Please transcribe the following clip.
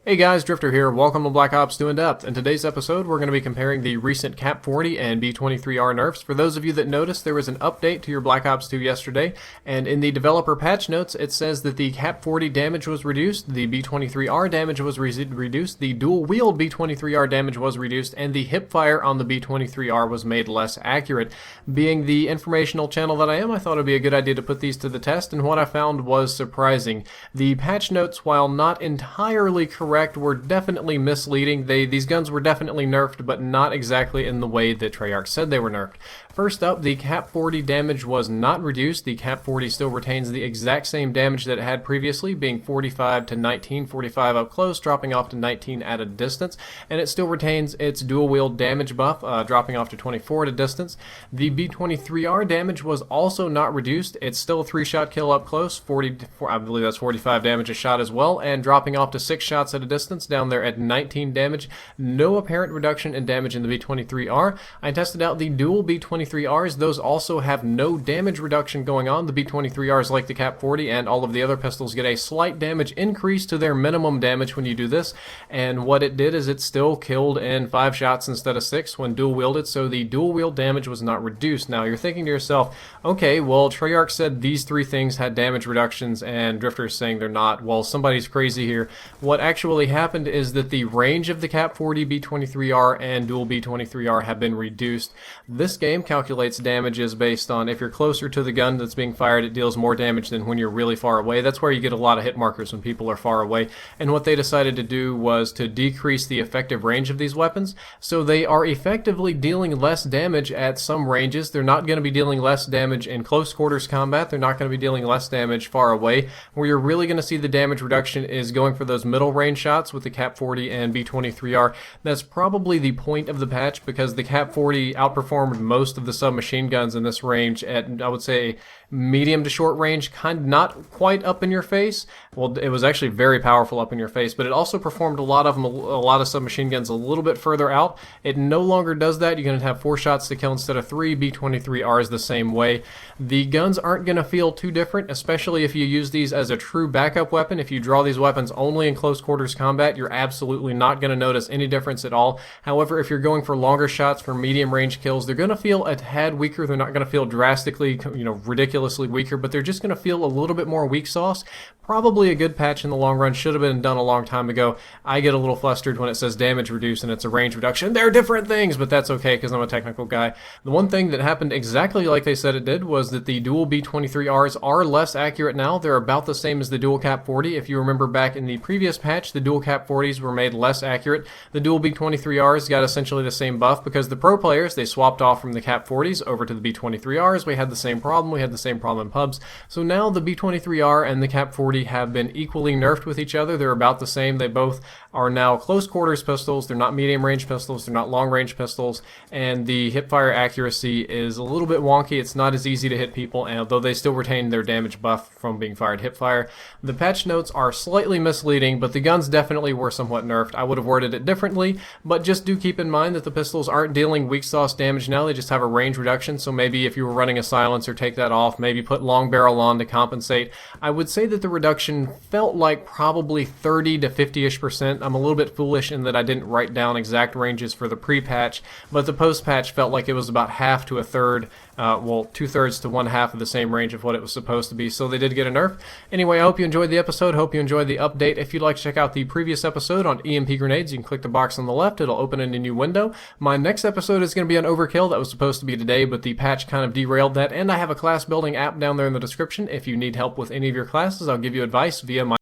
Hey guys, Drifter here. Welcome to Black Ops 2 In Depth. In today's episode, we're going to be comparing the recent Kap40 and B23R nerfs. For those of you that noticed, there was an update to your Black Ops 2 yesterday, and in the developer patch notes, it says that the Kap40 damage was reduced, the B23R damage was reduced, the Dual Wield B23R damage was reduced, and the hipfire on the B23R was made less accurate. Being the informational channel that I am, I thought it would be a good idea to put these to the test, and what I found was surprising. The patch notes, while not entirely correct, were definitely misleading. These guns were definitely nerfed, but not exactly in the way that Treyarch said they were nerfed. First up, the Kap40 damage was not reduced. The Kap40 still retains the exact same damage that it had previously, being 45 to 19, 45 up close, dropping off to 19 at a distance, and it still retains its dual wield damage buff, dropping off to 24 at a distance. The B23R damage was also not reduced. It's still a 3-shot kill up close, I believe that's 45 damage a shot as well, and dropping off to 6 shots at a distance, down there at 19 damage. No apparent reduction in damage in the B23R. I tested out the dual B23Rs. Those also have no damage reduction going on. The B23Rs, like the Kap40 and all of the other pistols, get a slight damage increase to their minimum damage when you do this, and what it did is it still killed in 5 shots instead of 6 when dual wielded, so the dual wield damage was not reduced. Now you're thinking to yourself, okay, well Treyarch said these 3 things had damage reductions and Drifter's saying they're not. Well, somebody's crazy here. What actually happened is that the range of the Kap40, B23R, and dual B23R have been reduced. This game calculates damages based on if you're closer to the gun that's being fired, it deals more damage than when you're really far away. That's where you get a lot of hit markers when people are far away. And what they decided to do was to decrease the effective range of these weapons, so they are effectively dealing less damage at some ranges. They're not going to be dealing less damage in close quarters combat. They're not going to be dealing less damage far away. Where you're really going to see the damage reduction is going for those middle range shots with the Kap40 and B23R. That's probably the point of the patch, because the Kap40 outperformed most of the submachine guns in this range at, I would say, medium to short range, not quite up in your face. Well, it was actually very powerful up in your face, but it also performed a lot of submachine guns a little bit further out. It no longer does that. You're going to have 4 shots to kill instead of 3. B23R is the same way. The guns aren't going to feel too different, especially if you use these as a true backup weapon. If you draw these weapons only in close quarters combat, you're absolutely not going to notice any difference at all. However, if you're going for longer shots for medium range kills, they're going to feel a tad weaker. They're not going to feel drastically, ridiculously weaker, but they're just going to feel a little bit more weak sauce. Probably a good patch in the long run. Should have been done a long time ago. I get a little flustered when it says damage reduce and it's a range reduction. They're different things, but that's okay because I'm a technical guy. The one thing that happened exactly like they said it did was that the dual B23Rs are less accurate now. They're about the same as the dual Kap40. If you remember back in the previous patch, the dual Kap40s were made less accurate. The dual B23Rs got essentially the same buff because the pro players, they swapped off from the Kap40s over to the B23Rs. We had the same problem. We had the same problem in pubs. So now the B23R and the Kap40 have been equally nerfed with each other. They're about the same. They both are now close quarters pistols. They're not medium range pistols. They're not long range pistols. And the hipfire accuracy is a little bit wonky. It's not as easy to hit people, and although they still retain their damage buff from being fired hipfire. The patch notes are slightly misleading, but the guns definitely were somewhat nerfed. I would have worded it differently, but just do keep in mind that the pistols aren't dealing weak sauce damage now. They just have a range reduction, so maybe if you were running a silencer, take that off. Maybe put long barrel on to compensate. I would say that the reduction felt like probably 30 to 50-ish%. I'm a little bit foolish in that I didn't write down exact ranges for the pre-patch, but the post-patch felt like it was about half to a third, well, 2/3 to 1/2 of the same range of what it was supposed to be, so they did get a nerf. Anyway, I hope you enjoyed the episode. Hope you enjoyed the update. If you'd like to check out the previous episode on EMP grenades, you can click the box on the left. It'll open in a new window. My next episode is going to be on overkill. That was supposed to be today, but the patch kind of derailed that, and I have a class building app down there in the description. If you need help with any of your classes, I'll give you advice via my